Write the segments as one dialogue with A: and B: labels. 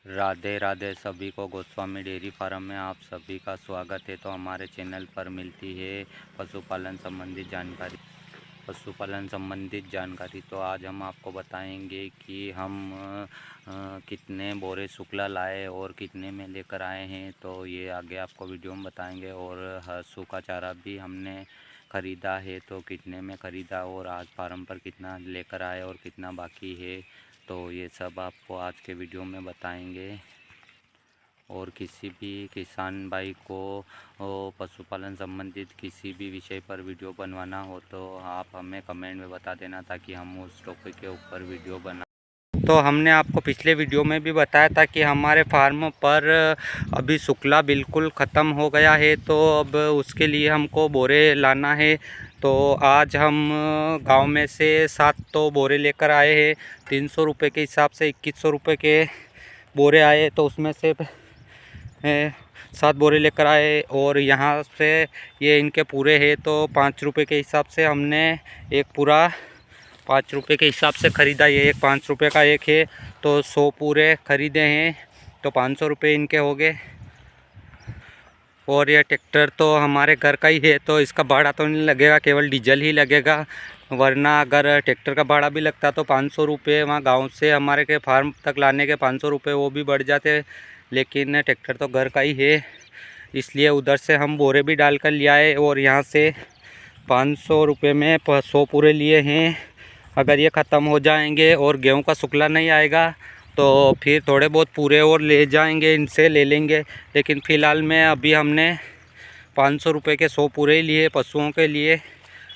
A: राधे राधे सभी को। Goswami dairy farm में आप सभी का स्वागत है। तो हमारे चैनल पर मिलती है पशुपालन संबंधित जानकारी। तो आज हम आपको बताएंगे कि हम कितने बोरे शुक्ला लाए और कितने में लेकर आए हैं। तो ये आगे आपको वीडियो में बताएंगे। और सूखा चारा भी हमने ख़रीदा है, तो कितने में ख़रीदा और आज फार्म पर कितना लेकर आए और कितना बाकी है, तो ये सब आपको आज के वीडियो में बताएंगे। और किसी भी किसान भाई को पशुपालन संबंधित किसी भी विषय पर वीडियो बनवाना हो तो आप हमें कमेंट में बता देना, ताकि हम उस टॉपिक के ऊपर वीडियो बना। तो हमने आपको पिछले वीडियो में भी बताया था कि हमारे फार्म पर अभी शुक्ला बिल्कुल ख़त्म हो गया है, तो अब उसके लिए हमको बोरे लाना है। तो आज हम गांव में से 7 तो बोरे लेकर आए हैं। 300 रुपये के हिसाब से 2100 रुपये के बोरे आए, तो उसमें से 7 बोरे लेकर आए। और यहाँ से ये इनके पूरे हैं, तो 5 रुपये के हिसाब से हमने एक पूरा 5 रुपये के हिसाब से ख़रीदा। ये एक 5 रुपये का एक है, तो 100 पूरे ख़रीदे हैं, तो 500 रुपये इनके हो गए। और यह ट्रैक्टर तो हमारे घर का ही है, तो इसका भाड़ा तो नहीं लगेगा, केवल डीजल ही लगेगा। वरना अगर ट्रैक्टर का भाड़ा भी लगता तो 500 रुपये वहाँ गाँव से हमारे के फार्म तक लाने के 500 रुपये वो भी बढ़ जाते। लेकिन ट्रैक्टर तो घर का ही है, इसलिए उधर से हम बोरे भी डाल कर ले आए। और यहाँ से 500 रुपये में 100 पूरे लिए हैं। अगर ये ख़त्म हो जाएंगे और गेहूं का शुक्ला नहीं आएगा तो फिर थोड़े बहुत पूरे और ले जाएंगे, इनसे ले लेंगे। लेकिन फ़िलहाल में अभी हमने 500 रुपये के 100 पूरे ही लिए पशुओं के लिए।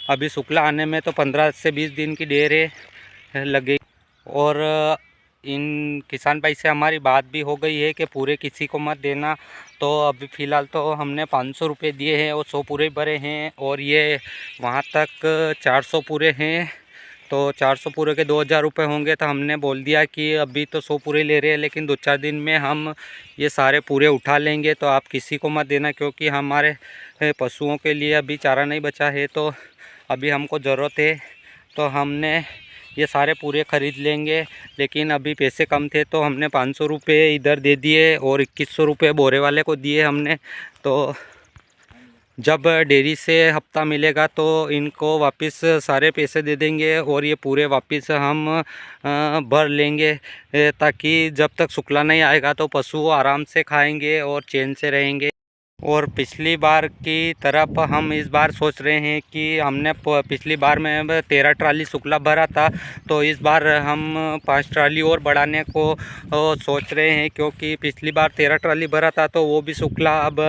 A: अभी शुक्ला आने में तो 15 से 20 दिन की देर लगेगी। और इन किसान भाई से हमारी बात भी हो गई है कि पूरे किसी को मत देना। तो अभी फ़िलहाल तो हमने 500 रुपये दिए हैं और 100 पूरे भरे हैं। और ये वहाँ तक 400 पूरे हैं, तो 400 पूरे के 2000 रुपये होंगे। तो हमने बोल दिया कि अभी तो 100 पूरे ले रहे हैं, लेकिन 2-4 दिन में हम ये सारे पूरे उठा लेंगे, तो आप किसी को मत देना, क्योंकि हमारे पशुओं के लिए अभी चारा नहीं बचा है। तो अभी हमको ज़रूरत है, तो हमने ये सारे पूरे ख़रीद लेंगे। लेकिन अभी पैसे कम थे, तो हमने 500 रुपये इधर दे दिए और 2100 रुपये बोरे वाले को दिए हमने। तो जब डेयरी से हफ्ता मिलेगा तो इनको वापस सारे पैसे दे देंगे और ये पूरे वापस हम भर लेंगे, ताकि जब तक शुक्ला नहीं आएगा तो पशु आराम से खाएंगे और चैन से रहेंगे। और पिछली बार की तरफ हम इस बार सोच रहे हैं कि हमने पिछली बार में 13 ट्राली शुक्ला भरा था, तो इस बार हम 5 ट्राली और बढ़ाने को सोच रहे हैं। क्योंकि पिछली बार 13 ट्राली भरा था, तो वो भी शुक्ला अब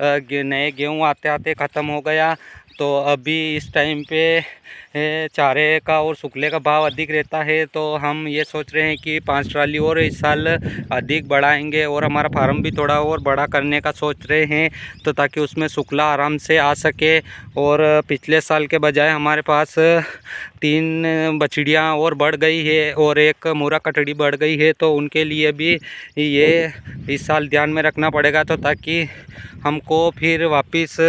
A: नए गेहूँ आते आते ख़त्म हो गया। तो अभी इस टाइम पे चारे का और शुक्ले का भाव अधिक रहता है, तो हम ये सोच रहे हैं कि 5 ट्राली और इस साल अधिक बढ़ाएंगे और हमारा फार्म भी थोड़ा और बड़ा करने का सोच रहे हैं, तो ताकि उसमें शुक्ला आराम से आ सके। और पिछले साल के बजाय हमारे पास 3 बछड़ियाँ और बढ़ गई है और एक मुर्रा कटड़ी बढ़ गई है, तो उनके लिए भी ये इस साल ध्यान में रखना पड़ेगा, तो ताकि हमको फिर वापस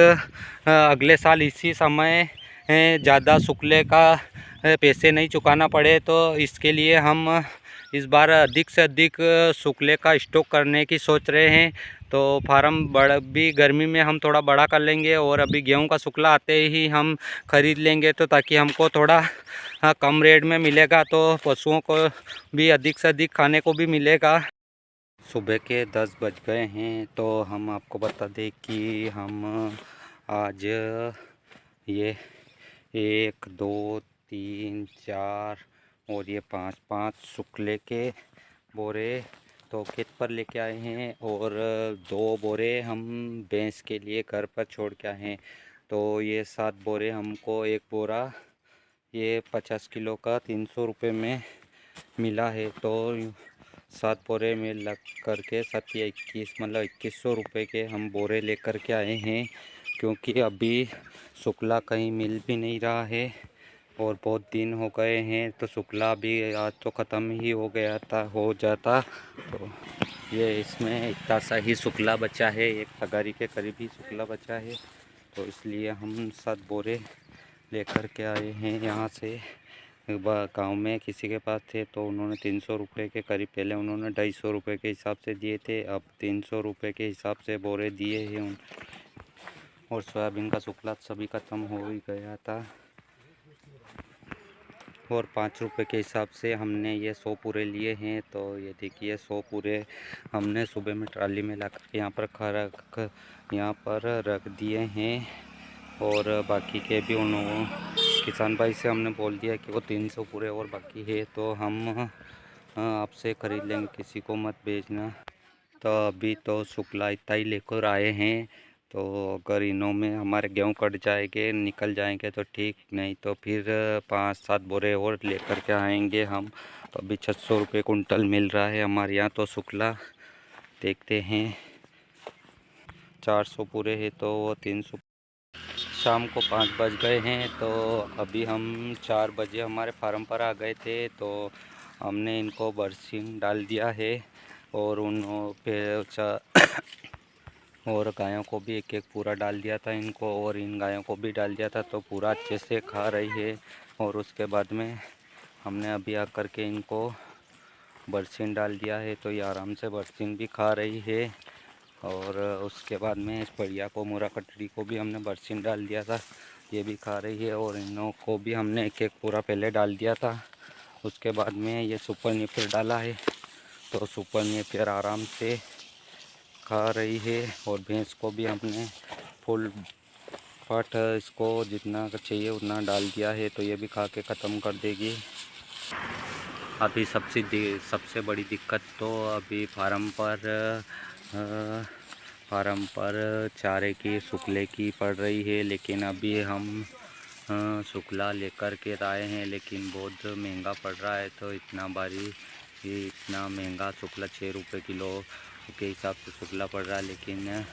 A: अगले साल इसी समय ज़्यादा शुक्ले का पैसे नहीं चुकाना पड़े। तो इसके लिए हम इस बार अधिक से अधिक शुक्ले का स्टॉक करने की सोच रहे हैं। तो फार्म भी गर्मी में हम थोड़ा बड़ा कर लेंगे और अभी गेहूं का शुक्ला आते ही हम ख़रीद लेंगे, तो ताकि हमको थोड़ा कम रेट में मिलेगा, तो पशुओं को भी अधिक से अधिक खाने को भी मिलेगा। सुबह के 10 बज गए हैं, तो हम आपको बता दें कि हम आज ये 1 2 3 4 और ये 5 शुक्ले के बोरे तो खेत पर लेके आए हैं, और 2 बोरे हम भैंस के लिए घर पर छोड़ के आए हैं। तो ये 7 बोरे हमको एक बोरा ये 50 किलो का 300 रुपये में मिला है। तो 7 बोरे में लग करके 7 या 21 मतलब 2100 रुपये के हम बोरे लेकर के आए हैं। क्योंकि अभी शुक्ला कहीं मिल भी नहीं रहा है और बहुत दिन हो गए हैं, तो शुक्ला भी आज तो ख़त्म ही हो जाता। तो ये इसमें इतना सा ही शुक्ला बचा है, एक तगारी के करीब ही शुक्ला बचा है, तो इसलिए हम 7 बोरे लेकर के आए हैं यहाँ से गांव में किसी के पास थे तो उन्होंने 300 रुपये के करीब, पहले उन्होंने 250 रुपये के हिसाब से दिए थे, अब 300 रुपये के हिसाब से बोरे दिए हैं उन। और सोयाबीन का सुखला सभी ख़त्म हो ही गया था। और 5 रुपये के हिसाब से हमने ये 100 पूरे लिए हैं। तो ये देखिए 100 पूरे हमने सुबह में ट्राली में ला कर यहाँ पर रख दिए हैं। और बाकी के भी उन्होंने किसान भाई से हमने बोल दिया कि वो 300 पूरे और बाकी है तो हम आपसे ख़रीद लेंगे, किसी को मत बेचना। तो अभी तो शुक्ला इतना ही लेकर आए हैं, तो अगर इन्हों में हमारे गेहूँ कट जाएंगे निकल जाएंगे तो ठीक, नहीं तो फिर 5-7 बोरे और लेकर के आएंगे हम। तो अभी 600 रुपये कुंटल मिल रहा है हमारे यहाँ तो शुक्ला। देखते हैं 400 पूरे है तो वो 300। शाम को 5 बज गए हैं, तो अभी हम 4 बजे हमारे फार्म पर आ गए थे। तो हमने इनको बरसीन डाल दिया है और और गायों को भी एक पूरा डाल दिया था इनको, और इन गायों को भी डाल दिया था तो पूरा अच्छे से खा रही है। और उसके बाद में हमने अभी आकर के इनको बरसीन डाल दिया है तो ये आराम से बरसीन भी खा रही है। और उसके बाद में इस बढ़िया को मुरा कटड़ी को भी हमने बरसीन डाल दिया था, ये भी खा रही है। और इनों को भी हमने एक पूरा पहले डाल दिया था। उसके बाद में ये सुपर नेपियर डाला है तो सुपर नेपियर आराम से खा रही है। और भैंस को भी हमने फुल फट इसको जितना चाहिए उतना डाल दिया है तो ये भी खा के ख़त्म कर देगी। अभी सबसे बड़ी दिक्कत तो अभी फार्म पर चारे की शुक्ले की पड़ रही है। लेकिन अभी हम शुक्ला लेकर के आए हैं, लेकिन बहुत महंगा पड़ रहा है। तो इतना महंगा शुक्ला 6 रुपये किलो के हिसाब से शुक्ला पड़ रहा है, लेकिन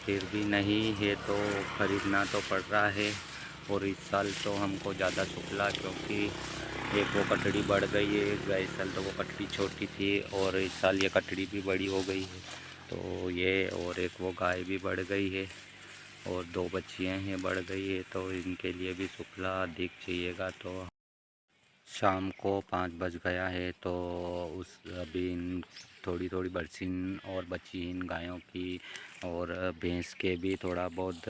A: फिर भी नहीं है तो ख़रीदना तो पड़ रहा है। और इस साल तो हमको ज़्यादा शुक्ला, क्योंकि एक वो कटड़ी बढ़ गई है, गए साल तो वो कटड़ी छोटी थी और इस साल ये कटड़ी भी बड़ी हो गई है तो ये, और एक वो गाय भी बढ़ गई है और 2 बच्चियाँ हैं बढ़ गई है, तो इनके लिए भी शुक्ला अधिक चाहिएगा। तो शाम को 5 बज गया है तो अभी थोड़ी बरसीन और बची इन गायों की और भैंस के भी थोड़ा बहुत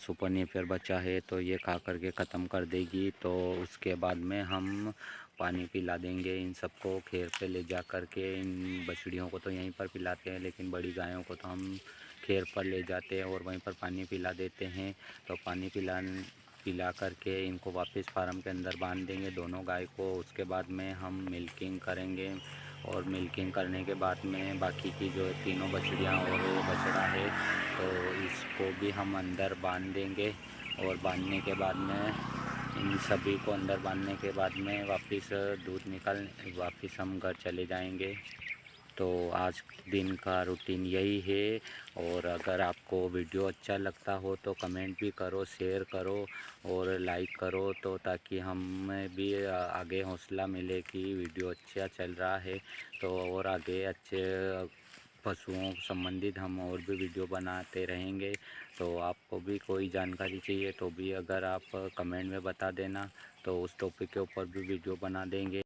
A: सुपर नेपियर बचा है तो ये खा करके ख़त्म कर देगी। तो उसके बाद में हम पानी पिला देंगे इन सबको खेर पे ले जा कर के। इन बछड़ियों को तो यहीं पर पिलाते हैं, लेकिन बड़ी गायों को तो हम खेर पर ले जाते हैं और वहीं पर पानी पिला देते हैं। तो पानी पिला करके इनको वापस फार्म के अंदर बांध देंगे दोनों गाय को। उसके बाद में हम मिल्किंग करेंगे और मिल्किंग करने के बाद में बाकी की जो तीनों बछड़ियाँ और वो बछड़ा है तो इसको भी हम अंदर बांध देंगे। और बांधने के बाद में इन सभी को अंदर बांधने के बाद में वापस हम घर चले जाएंगे। तो आज दिन का रूटीन यही है। और अगर आपको वीडियो अच्छा लगता हो तो कमेंट भी करो, शेयर करो और लाइक करो, तो ताकि हमें भी आगे हौसला मिले कि वीडियो अच्छा चल रहा है तो और आगे अच्छे पशुओं संबंधित हम और भी वीडियो बनाते रहेंगे। तो आपको भी कोई जानकारी चाहिए तो भी अगर आप कमेंट में बता देना तो उस टॉपिक के ऊपर भी वीडियो बना देंगे।